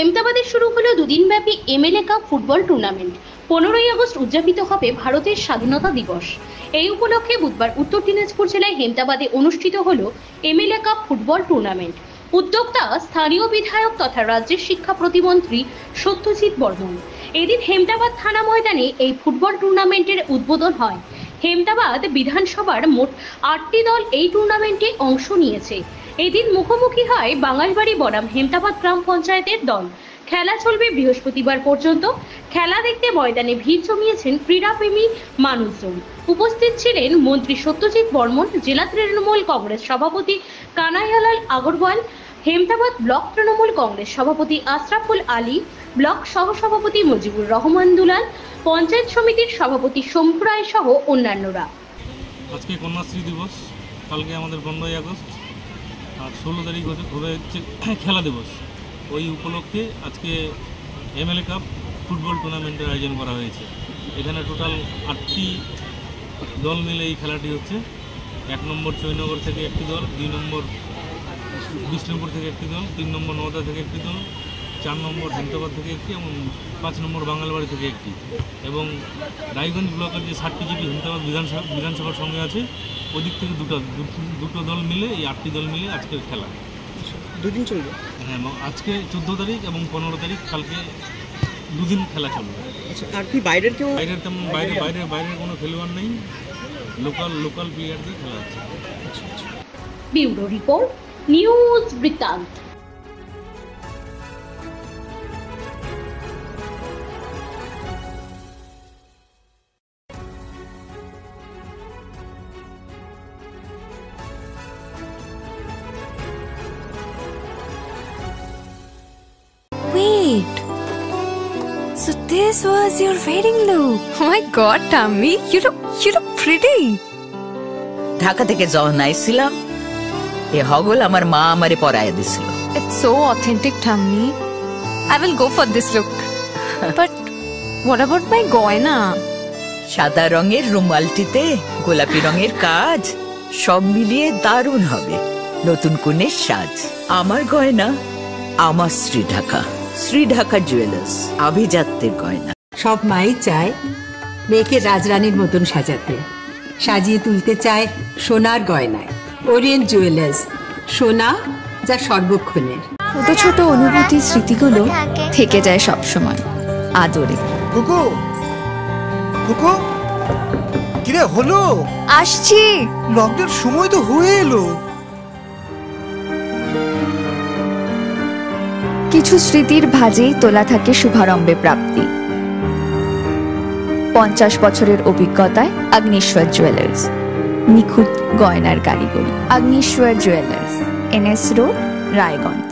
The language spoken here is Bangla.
হেমতাবাদে শুরু হলো দুদিনব্যাপী এমএলএ কাপ ফুটবল টুর্নামেন্ট। 15ই আগস্ট উদযাপিত হবে ভারতের স্বাধীনতা দিবস। এই উপলক্ষে বুধবার উত্তর দিনাজপুর জেলায় হেমতাবাদে অনুষ্ঠিত হলো এমএলএ কাপ ফুটবল টুর্নামেন্ট। উদ্যোক্তা স্থানীয় বিধায়ক তথা রাজ্যের শিক্ষা প্রতিমন্ত্রী সত্যজিৎ বর্মন। এদিন হেমতাবাদ থানা ময়দানে এই ফুটবল টুর্নামেন্টের উদ্বোধন হয়। হেমতাবাদ বিধানসভার মোট 8টি দল এই টুর্নামেন্টে অংশ নিয়েছে। এদিন মুখোমুখি হয় বাঙালবাড়ি বনাম হেমতাবাদ গ্রাম পঞ্চায়েতের দল। খেলা চলবে বৃহস্পতিবার পর্যন্ত। খেলা দেখতে ময়দানে ভিড় জমিয়েছেন ক্রীড়াপ্রেমী মানুষজন। উপস্থিত ছিলেন মন্ত্রী সত্যজিৎ বর্মন, জেলা তৃণমূল কংগ্রেস সভাপতি কানাইয়ালাল আগরওয়াল, হেমতাবাদ ব্লক তৃণমূল কংগ্রেস সভাপতি আশরাফুল আলী, ব্লক সহসভাপতি মুজিবুর রহমান দুলাল, পঞ্চায়েত সমিতির সভাপতি শম্ভু রায় সহ অন্যান্যরা। আজকে কন্যাশ্রী দিবস, কালকে আমাদের 15ই আগস্ট, আর 16 তারিখ হবে হচ্ছে খেলা দিবস। ওই উপলক্ষে আজকে এমএলএ কাপ ফুটবল টুর্নামেন্টের আয়োজন করা হয়েছে। এখানে টোটাল 8টি দল মিলে এই খেলাটি হচ্ছে। 1 নম্বর জয়নগর থেকে একটি দল, 2 নম্বর বিষ্ণুপুর থেকে একটি দল, 3 নম্বর নওদা থেকে একটি দল, 4 নম্বর হেমতাবাদ থেকে একটি এবং 5 নম্বর বাঙালবাড়ি থেকে একটি, এবং রায়গঞ্জ ব্লকের যে 7টি জিপি হেমতাবাদ বিধানসভার সঙ্গে আছে ওদিক থেকে দুটো দল মিলে এই 8টি দল মিলে আজকের খেলা। দুদিন চলবে? হ্যাঁ, আজকে 14 তারিখ এবং 15 তারিখ, কালকে দুদিন খেলা চলবে। আচ্ছা, আর কি বাইরের কেউ? বাইরের তেমন বাইরের কোনো খেলোয়াড় নেই, লোকাল প্লেয়ার দিয়ে খেলা হচ্ছে। ব্যুরো রিপোর্ট, নিউজ বৃত্তান্ত। Wait, so this was your wedding look? Oh my god, Tammy, you look pretty. Dhaka থেকে যখন আইছিলাম এ হগল আমার মা আমারে পরায় দিছিল। It's so authentic, Tammy. I will go for this look. But what about my goina? সাদা রঙের রুমালটিতে গোলাপি রঙের কাজ, সব মিলিয়ে দারুণ হবে নতুন কনের সাজ। আমার গয়না আমার শ্রী ঢাকা জুয়েলার্স, আভিজাত্যের গয়না। সব মাই চায় মেয়েকে রাজরানীর মতন সাজাতে, সাজিয়ে তুলতে চায় সোনার গয়নায়। ওরিয়েন্ট জুয়েলার্স, সোনা যা সর্বক্ষণের। ছোট ছোট অনুভূতি, স্মৃতিগুলো থেকে যায় সব সময় আদরে। কুকু কুকু, কিরে হলো? আসছি, লকডাউন সময় তো হয়ে এলো। কিছু স্মৃতির ভাজেই তোলা থাকে শুভারম্ভে প্রাপ্তি। 50 বছরের অভিজ্ঞতায় আগ্নেশ্বর জুয়েলার্স, নিখুঁত গয়নার কারিগরি। Agneshwar jewellers, NS road, Raiganj.